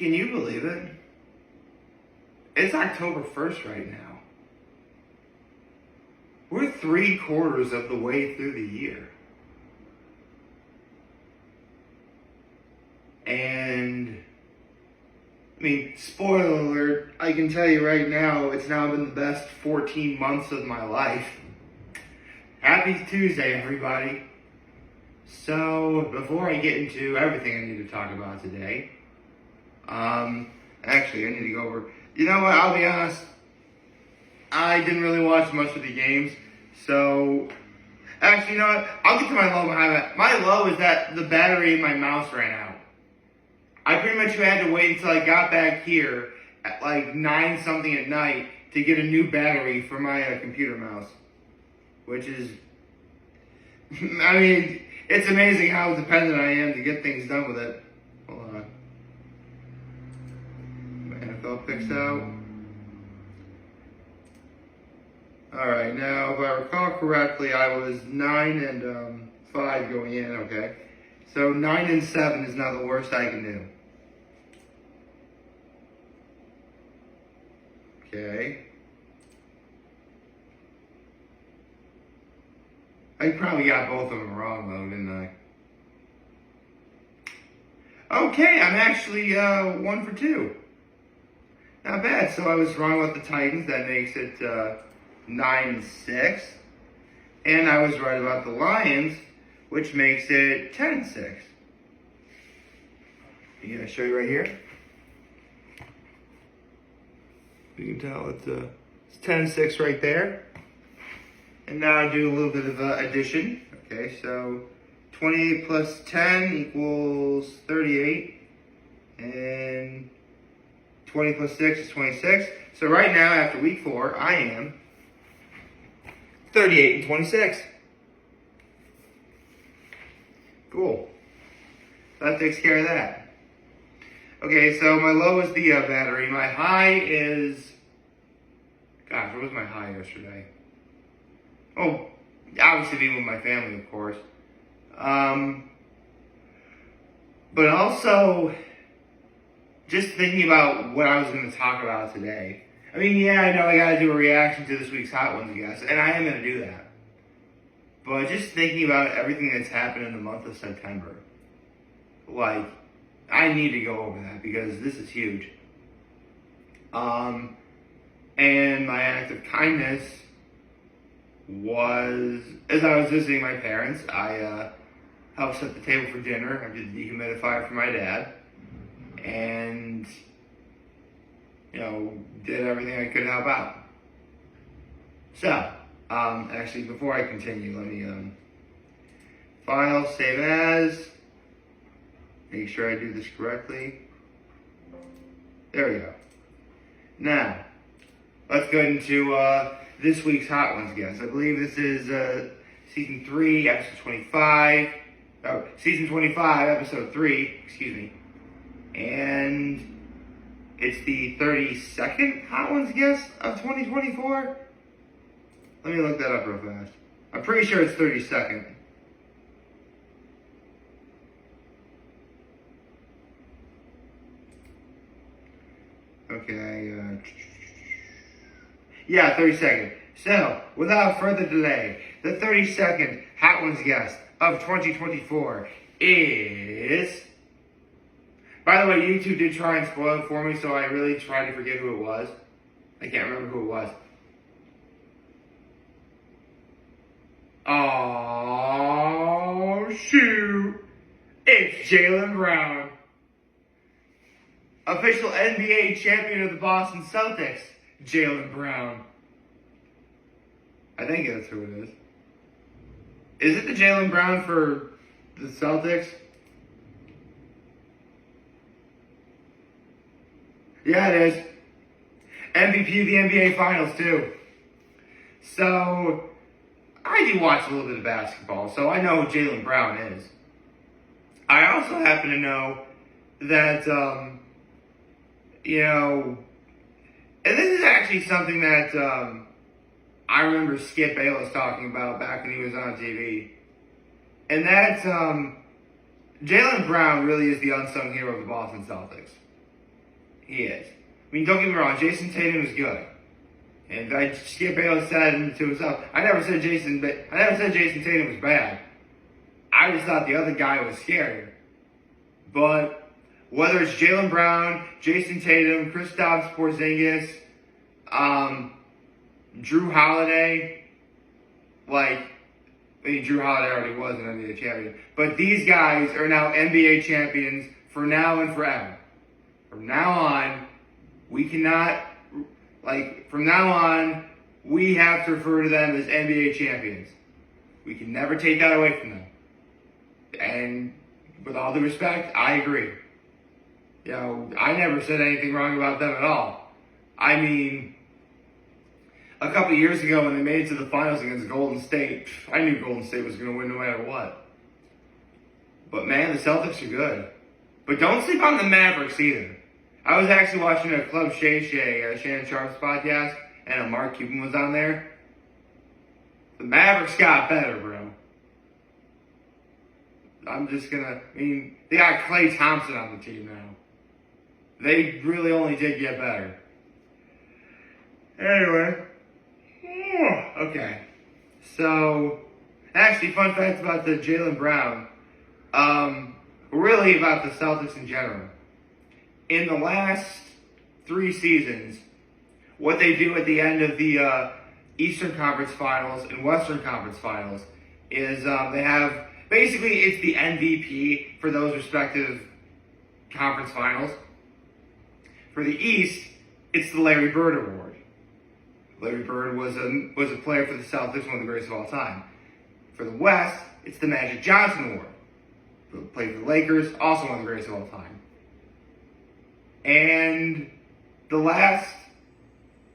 Can you believe it? It's October 1st right now. We're 3/4 of the way through the year. And, I mean, spoiler alert, I can tell you right now, it's now been the best 14 months of my life. Happy Tuesday, everybody. So, before I get into everything I need to talk about today, actually, I need to go over, you know what, I'll be honest, I didn't really watch much of the games, so, actually, you know what, I'll get to my low behind that. My low is that the battery in my mouse ran out. I pretty much had to wait until I got back here at like 9 something at night to get a new battery for my computer mouse, which is, I mean, it's amazing how dependent I am to get things done with it. Hold on. My NFL picks out. Alright, now if I recall correctly, I was 9-5 going in, okay? So 9-7 is not the worst I can do. Okay. I probably got both of them wrong though, didn't I? Okay, I'm actually 1 for 2. Not bad. So I was wrong about the Titans. That makes it 9-6. And I was right about the Lions, which makes it 10-6. I'm gonna show you right here. You can tell it's 10-6 right there. And now I do a little bit of addition. Okay, so 28 plus 10 equals 38. And 20 plus 6 is 26. So right now, after week 4, I am 38-26. Cool. That takes care of that. Okay, so my low is the battery. My high is... Gosh, what was my high yesterday? Oh, obviously being with my family, of course. But also, just thinking about what I was going to talk about today. I mean, yeah, I know I got to do a reaction to this week's Hot Ones, I guess, and I am going to do that. But just thinking about everything that's happened in the month of September, like, I need to go over that because this is huge. And my act of kindness was, as I was visiting my parents, I helped set the table for dinner. I did the dehumidifier for my dad. And, you know, did everything I could to help out. So, actually, before I continue, let me, file, save as, make sure I do this correctly. There we go. Now, let's go into, this week's Hot Ones, guys. I believe this is, season 3, episode 25. Oh, season 25, episode 3, excuse me. And it's the 32nd Hot Ones guess of 2024. Let me look that up real fast. I'm pretty sure it's 32nd. Okay, yeah, 32nd. So, without further delay, the 32nd Hot Ones guest of 2024 is... By the way, YouTube did try and spoil it for me, so I really tried to forget who it was. I can't remember who it was. Oh, shoot. It's Jaylen Brown. Official NBA champion of the Boston Celtics, Jaylen Brown. I think that's who it is. Is it the Jaylen Brown for the Celtics? Yeah, it is. MVP of the NBA Finals, too. So, I do watch a little bit of basketball, so I know who Jaylen Brown is. I also happen to know that, you know, and this is actually something that I remember Skip Bayless talking about back when he was on TV. And that's, Jaylen Brown really is the unsung hero of the Boston Celtics. He is. I mean, don't get me wrong, Jason Tatum is good. And I Skip Bayless said to himself, I never said Jason Tatum was bad. I just thought the other guy was scary. But whether it's Jaylen Brown, Jason Tatum, Kristaps Porzingis, Drew Holiday, Drew Holiday already was an NBA champion. But these guys are now NBA champions for now and forever. From now on, we cannot, from now on, we have to refer to them as NBA champions. We can never take that away from them. And with all due respect, I agree. I never said anything wrong about them at all. I mean, a couple of years ago when they made it to the finals against Golden State, I knew Golden State was going to win no matter what. But man, the Celtics are good. But don't sleep on the Mavericks either. I was actually watching a Club Shay Shannon Sharp's podcast, and a Mark Cuban was on there. The Mavericks got better, bro. They got Klay Thompson on the team now. They really only did get better. Anyway. Okay. So, actually, fun fact about the Jaylen Brown. Really about the Celtics in general. In the last 3 seasons, what they do at the end of the Eastern Conference Finals and Western Conference Finals is they have, basically it's the MVP for those respective conference finals. For the East, it's the Larry Bird Award. Larry Bird was a player for the Celtics, one of the greatest of all time. For the West, it's the Magic Johnson Award. Played for the Lakers, also one of the greatest of all time. And the last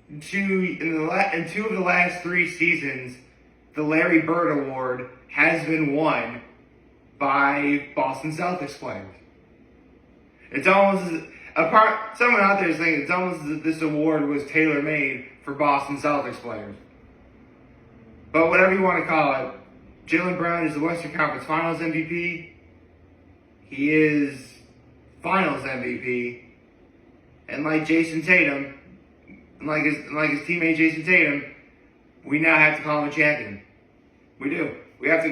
in two of the last 3 seasons, the Larry Bird Award has been won by Boston Celtics players. It's almost someone out there is thinking it's almost as if this award was tailor-made for Boston Celtics players. But whatever you want to call it, Jaylen Brown is the Western Conference Finals MVP. He is Finals MVP. And like Jason Tatum, like his teammate Jason Tatum, we now have to call him a champion. We do. We have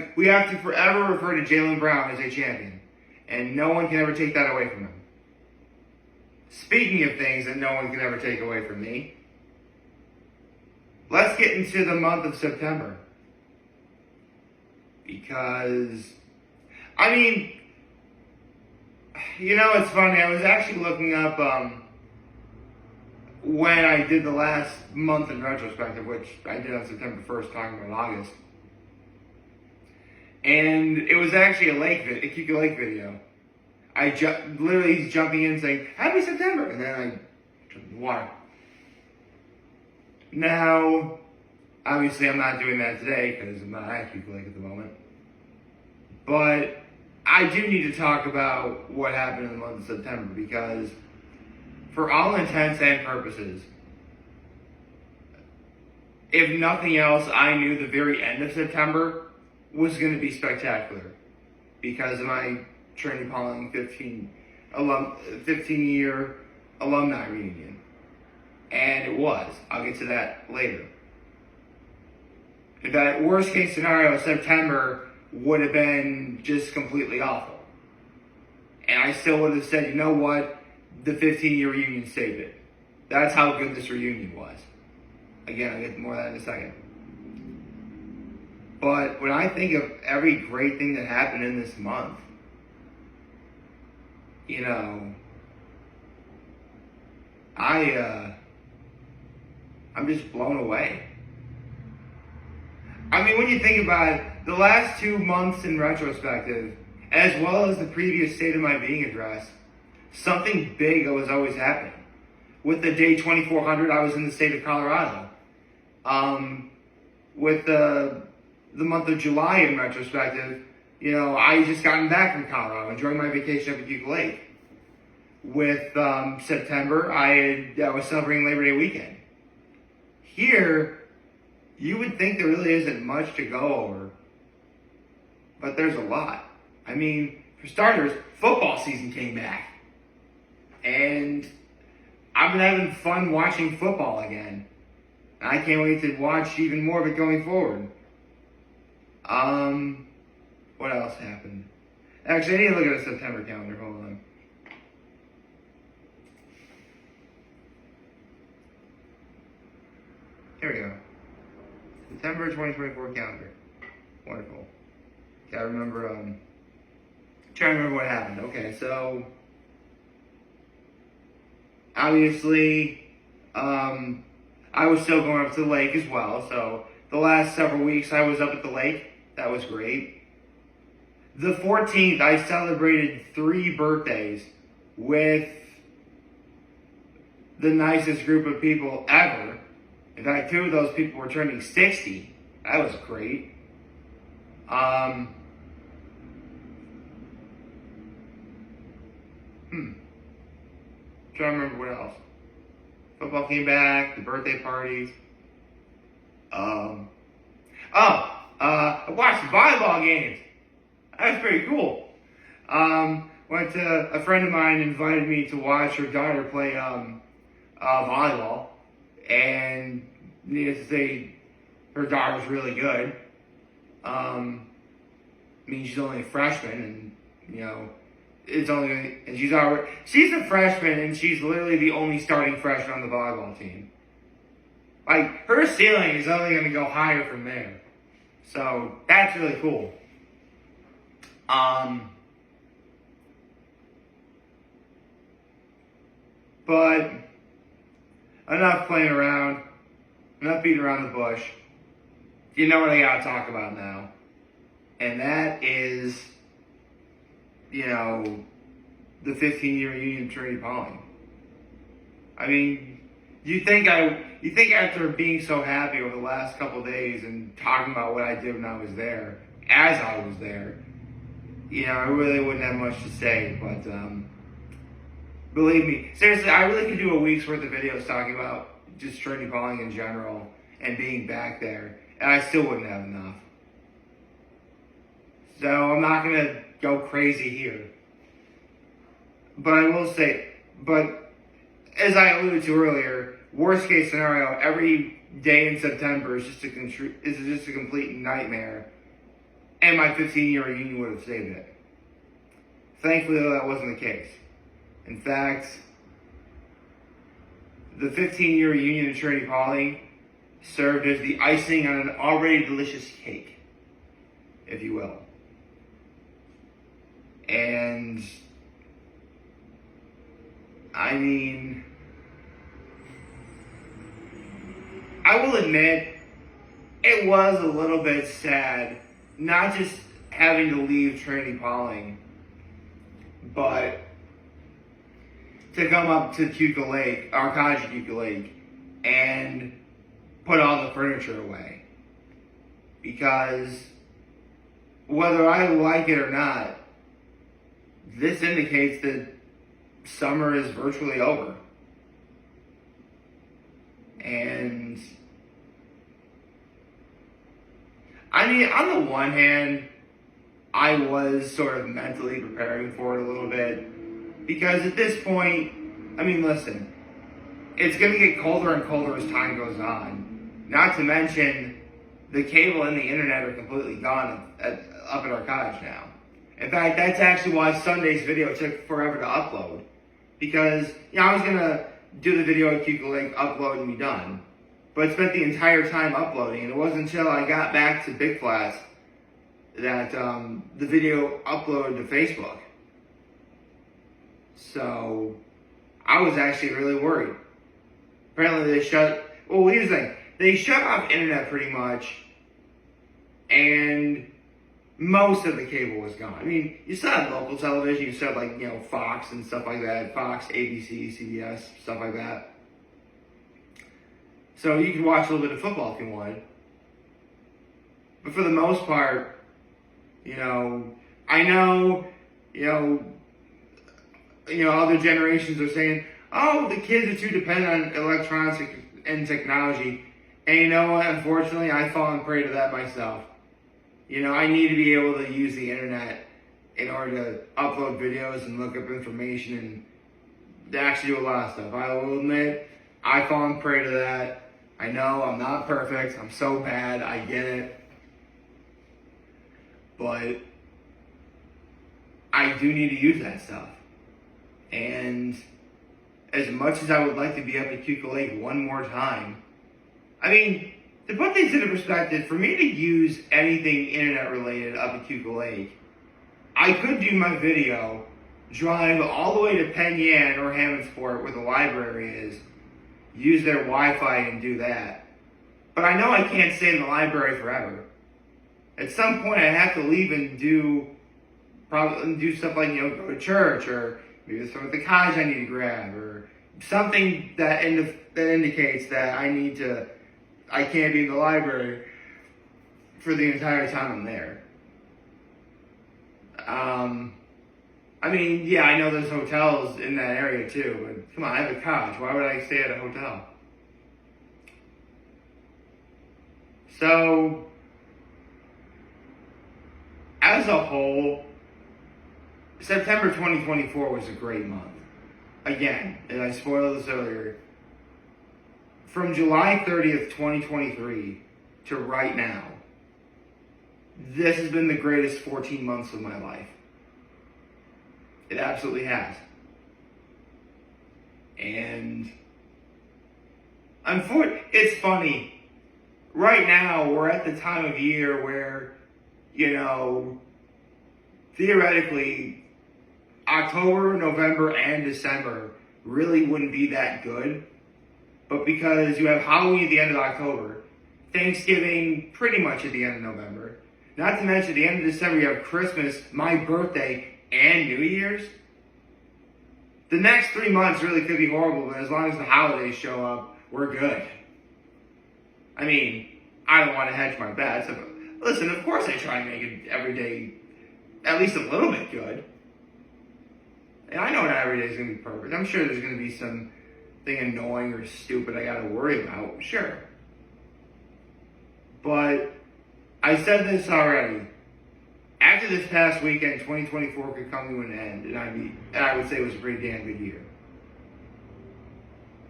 to forever refer to Jaylen Brown as a champion. And no one can ever take that away from him. Speaking of things that no one can ever take away from me, let's get into the month of September. Because, it's funny, I was actually looking up when I did the last month in retrospective, which I did on September 1st, talking about August. And it was actually a Kika Lake video. Literally jumping in saying, Happy September! And then I jumped in the water. Now, obviously I'm not doing that today because I'm not at Kika Lake at the moment. But I do need to talk about what happened in the month of September because for all intents and purposes, if nothing else, I knew the very end of September was going to be spectacular because of my Trinity Pauling 15-year alumni reunion. And it was. I'll get to that later. That worst case scenario, September would have been just completely awful. And I still would have said, you know what? The 15-year reunion saved it. That's how good this reunion was. Again, I'll get more of that in a second. But when I think of every great thing that happened in this month, I'm just blown away. When you think about it, the last 2 months in retrospective, as well as the previous State of My Being address, something big was always happening. With the day 2400, I was in the state of Colorado. With the month of July in retrospective, I just gotten back from Colorado, enjoying my vacation up at Kika Lake. With September, I was celebrating Labor Day weekend. Here, you would think there really isn't much to go over, but there's a lot. For starters, football season came back. And I've been having fun watching football again. I can't wait to watch even more of it going forward. What else happened? Actually, I need to look at the September calendar. Hold on. Here we go. September 2024 calendar. Wonderful. Gotta remember, trying to remember what happened. Okay, so obviously, I was still going up to the lake as well. So the last several weeks I was up at the lake. That was great. The 14th, I celebrated 3 birthdays with the nicest group of people ever. In fact, 2 of those people were turning 60. That was great. Trying to remember what else. Football came back, the birthday parties. I watched the volleyball games. That was pretty cool. Went to a friend of mine invited me to watch her daughter play volleyball, and needless to say, her daughter's really good. I mean, she's only a freshman, and she's a freshman, and she's literally the only starting freshman on the volleyball team. Like, her ceiling is only going to go higher from there. So, that's really cool. But enough playing around, enough beating around the bush. You know what I gotta talk about now. And that is, the 15-year reunion of Trinity Pauling. I mean, you think after being so happy over the last couple of days and talking about what I did when I was there, as I was there, I really wouldn't have much to say, but believe me, seriously, I really could do a week's worth of videos talking about just Trinity Pauling in general and being back there, and I still wouldn't have enough. So I'm not going to go crazy here. But I will say, as I alluded to earlier, worst case scenario, every day in September is just a complete nightmare. And my 15-year reunion would have saved it. Thankfully, though, that wasn't the case. In fact, the 15-year reunion of Trinity Pauling served as the icing on an already delicious cake, if you will. And, I mean, I will admit, it was a little bit sad, not just having to leave Trinity Pauling, but to come up to Cuca Lake, our cottage at Cuca Lake, and put all the furniture away. Because whether I like it or not, this indicates that summer is virtually over. And I mean, on the one hand, I was sort of mentally preparing for it a little bit. Because at this point, I mean, listen, it's going to get colder and colder as time goes on. Not to mention, the cable and the internet are completely gone up at our cottage now. In fact, that's actually why Sunday's video took forever to upload. Because, I was going to do the video at Cuca Lake, upload, and be done. But spent the entire time uploading, and it wasn't until I got back to Big Flats that the video uploaded to Facebook. So, I was actually really worried. Apparently here's the thing. They shut off internet pretty much, and most of the cable was gone. I mean, you still had local television, you still had Fox and stuff like that, Fox, ABC, CBS, stuff like that. So you could watch a little bit of football if you wanted. But for the most part, I know, other generations are saying, oh, the kids are too dependent on electronics and technology. And you know what? Unfortunately, I've fallen prey to that myself. I need to be able to use the internet in order to upload videos and look up information. And to actually do a lot of stuff. I will admit, I fall prey to that. I know I'm not perfect. I'm so bad. I get it. But I do need to use that stuff. And as much as I would like to be up at Cuckoo Lake one more time, I mean, to put things into perspective, for me to use anything internet related up at Cuckoo Lake, I could do my video, drive all the way to Penn Yan or Hammondsport where the library is, use their Wi-Fi and do that. But I know I can't stay in the library forever. At some point I have to leave and do stuff like, go to church, or maybe there's something at the college I need to grab, or something that indicates that I can't be in the library for the entire time I'm there. I mean, yeah, I know there's hotels in that area too, but come on, I have a college. Why would I stay at a hotel? So, as a whole, September 2024 was a great month. Again, and I spoiled this earlier, from July 30th, 2023 to right now, this has been the greatest 14 months of my life. It absolutely has. And it's funny. Right now, we're at the time of year where, theoretically, October, November, and December really wouldn't be that good. But because you have Halloween at the end of October, Thanksgiving pretty much at the end of November, not to mention at the end of December you have Christmas, my birthday, and New Year's. The next 3 months really could be horrible, but as long as the holidays show up, we're good. I mean, I don't want to hedge my bets. Listen, of course I try and make it every day at least a little bit good. And I know not every day is going to be perfect. I'm sure there's going to be something annoying or stupid I got to worry about. Sure. But I said this already. After this past weekend, 2024 could come to an end, and I would say it was a pretty damn good year.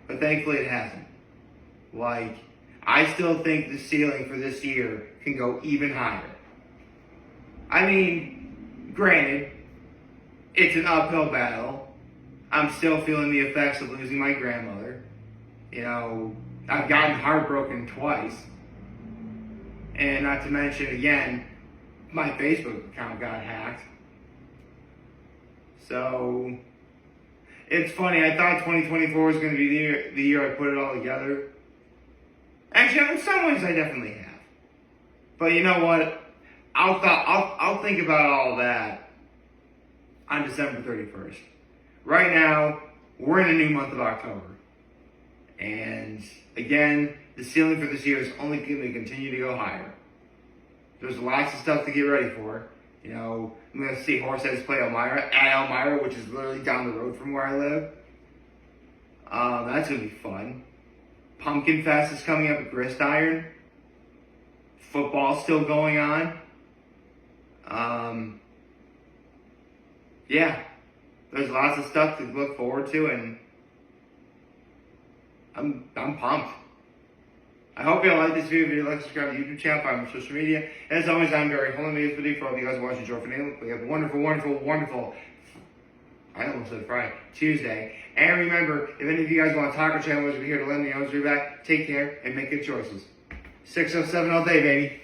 But thankfully it hasn't. I still think the ceiling for this year can go even higher. I mean, granted, it's an uphill battle. I'm still feeling the effects of losing my grandmother. I've gotten heartbroken twice. And not to mention, again, my Facebook account got hacked. So, it's funny, I thought 2024 was going to be the year I put it all together. Actually, in some ways I definitely have. But you know what? I'll think about all that on December 31st. Right now, we're in a new month of October. And again, the ceiling for this year is only going to continue to go higher. There's lots of stuff to get ready for. I'm going to see Horseheads play at Elmira, which is literally down the road from where I live. That's going to be fun. Pumpkin Fest is coming up at Gristiron. Football's still going on. Yeah, there's lots of stuff to look forward to, and I'm pumped. I hope you all like this video. If you like, subscribe to the YouTube channel, follow me on social media. As always, I'm Barry. Hold on to this video for all of you guys watching Joe Fernando. We have a wonderful, I almost said Friday, Tuesday. And remember, if any of you guys want to talk or channel, we're here to let me know. Be back. Take care and make good choices. 607 all day, baby.